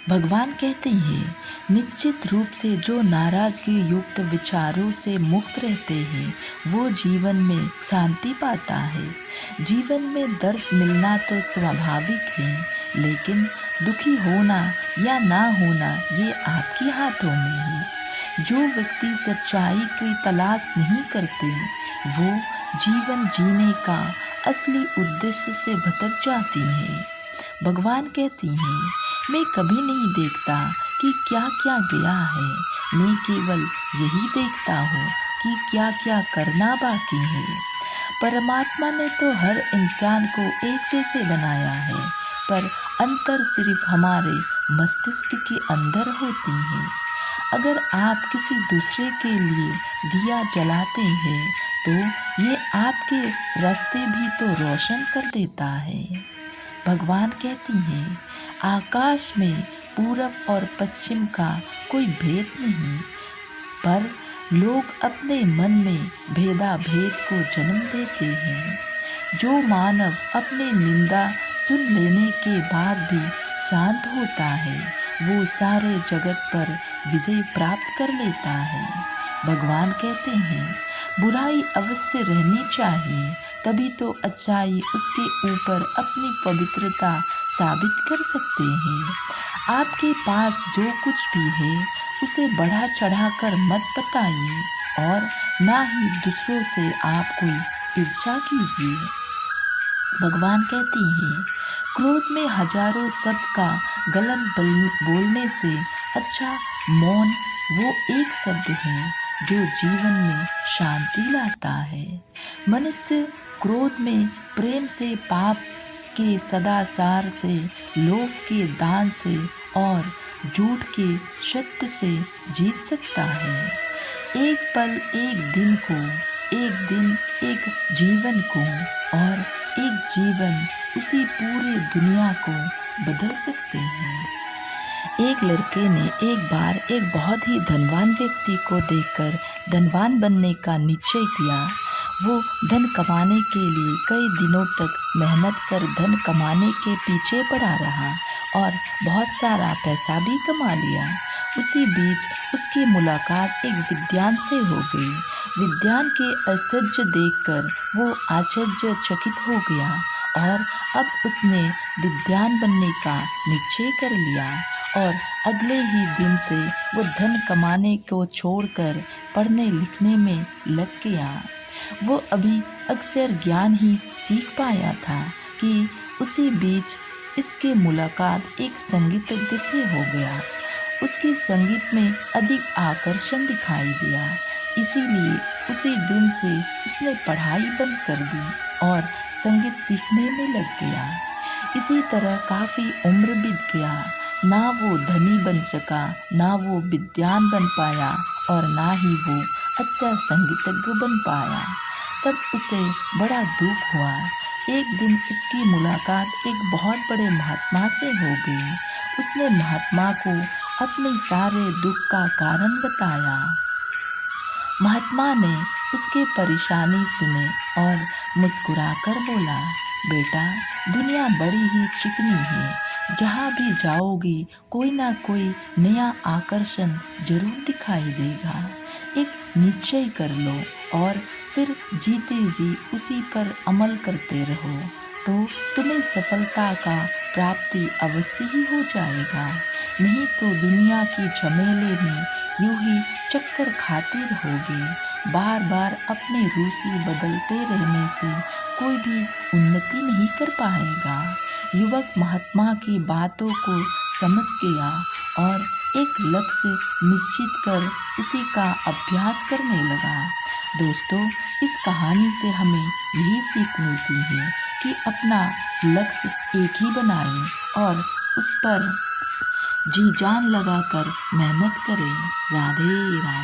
भगवान कहते हैं, निश्चित रूप से जो नाराजगी युक्त विचारों से मुक्त रहते हैं वो जीवन में शांति पाता है। जीवन में दर्द मिलना तो स्वाभाविक है, लेकिन दुखी होना या ना होना ये आपके हाथों में है। जो व्यक्ति सच्चाई की तलाश नहीं करते वो जीवन जीने का असली उद्देश्य से भटक जाती हैं। भगवान कहती हैं, मैं कभी नहीं देखता कि क्या क्या गया है, मैं केवल यही देखता हूँ कि क्या क्या करना बाकी है। परमात्मा ने तो हर इंसान को एक जैसे बनाया है, पर अंतर सिर्फ हमारे मस्तिष्क के अंदर होती है। अगर आप किसी दूसरे के लिए दिया जलाते हैं तो ये आपके रास्ते भी तो रोशन कर देता है। भगवान कहती हैं, आकाश में पूरब और पश्चिम का कोई भेद नहीं, पर लोग अपने मन में भेदाभेद को जन्म देते हैं। जो मानव अपने निंदा सुन लेने के बाद भी शांत होता है वो सारे जगत पर विजय प्राप्त कर लेता है। भगवान कहते हैं, बुराई अवश्य रहनी चाहिए, तभी तो अच्छाई उसके ऊपर अपनी पवित्रता साबित कर सकते हैं। आपके पास जो कुछ भी है उसे बढ़ा चढ़ा कर मत बताइए और ना ही दूसरों से आप कोई ईर्ष्या कीजिए। भगवान कहते हैं, क्रोध में हजारों शब्द का गलत बोलने से अच्छा मौन वो एक शब्द है जो जीवन में शांति लाता है। मनुष्य क्रोध में प्रेम से, पाप के सदाचार से, लोभ के दान से और झूठ के सत्य से जीत सकता है। एक पल एक दिन को, एक दिन एक जीवन को और एक जीवन उसी पूरे दुनिया को बदल सकते हैं। एक लड़के ने एक बार एक बहुत ही धनवान व्यक्ति को देखकर धनवान बनने का निश्चय किया। वो धन कमाने के लिए कई दिनों तक मेहनत कर धन कमाने के पीछे पड़ा रहा और बहुत सारा पैसा भी कमा लिया। उसी बीच उसकी मुलाकात एक विद्वान से हो गई। विद्वान के ऐश्वर्य देखकर वो आश्चर्यचकित हो गया और अब उसने विद्वान बनने का निश्चय कर लिया और अगले ही दिन से वो धन कमाने को छोड़कर पढ़ने लिखने में लग गया। वो अभी अक्षर ज्ञान ही सीख पाया था कि उसी बीच इसकी मुलाकात एक संगीतज्ञ से हो गया। उसके संगीत में अधिक आकर्षण दिखाई दिया, इसीलिए उसी दिन से उसने पढ़ाई बंद कर दी और संगीत सीखने में लग गया। इसी तरह काफ़ी उम्र बीत गया, ना वो धनी बन सका, ना वो विद्वान बन पाया और ना ही वो अच्छा संगीतज्ञ बन पाया। तब उसे बड़ा दुख हुआ। एक दिन उसकी मुलाकात एक बहुत बड़े महात्मा से हो गई। उसने महात्मा को अपने सारे दुख का कारण बताया। महात्मा ने उसकी परेशानी सुनी और मुस्कुराकर बोला, बेटा, दुनिया बड़ी ही चिकनी है, जहाँ भी जाओगी कोई ना कोई नया आकर्षण जरूर दिखाई देगा। एक निश्चय कर लो और फिर जीते जी उसी पर अमल करते रहो तो तुम्हें सफलता का प्राप्ति अवश्य ही हो जाएगा। नहीं तो दुनिया की झमेले में यूं ही चक्कर खाते रहोगे। बार बार अपने रूसी बदलते रहने से कोई भी उन्नति नहीं कर पाएगा। युवक महात्मा की बातों को समझ गया और एक लक्ष्य निश्चित कर उसी का अभ्यास करने लगा। दोस्तों, इस कहानी से हमें यही सीख मिलती है कि अपना लक्ष्य एक ही बनाएं और उस पर जी जान लगाकर मेहनत करें। राधे राधे।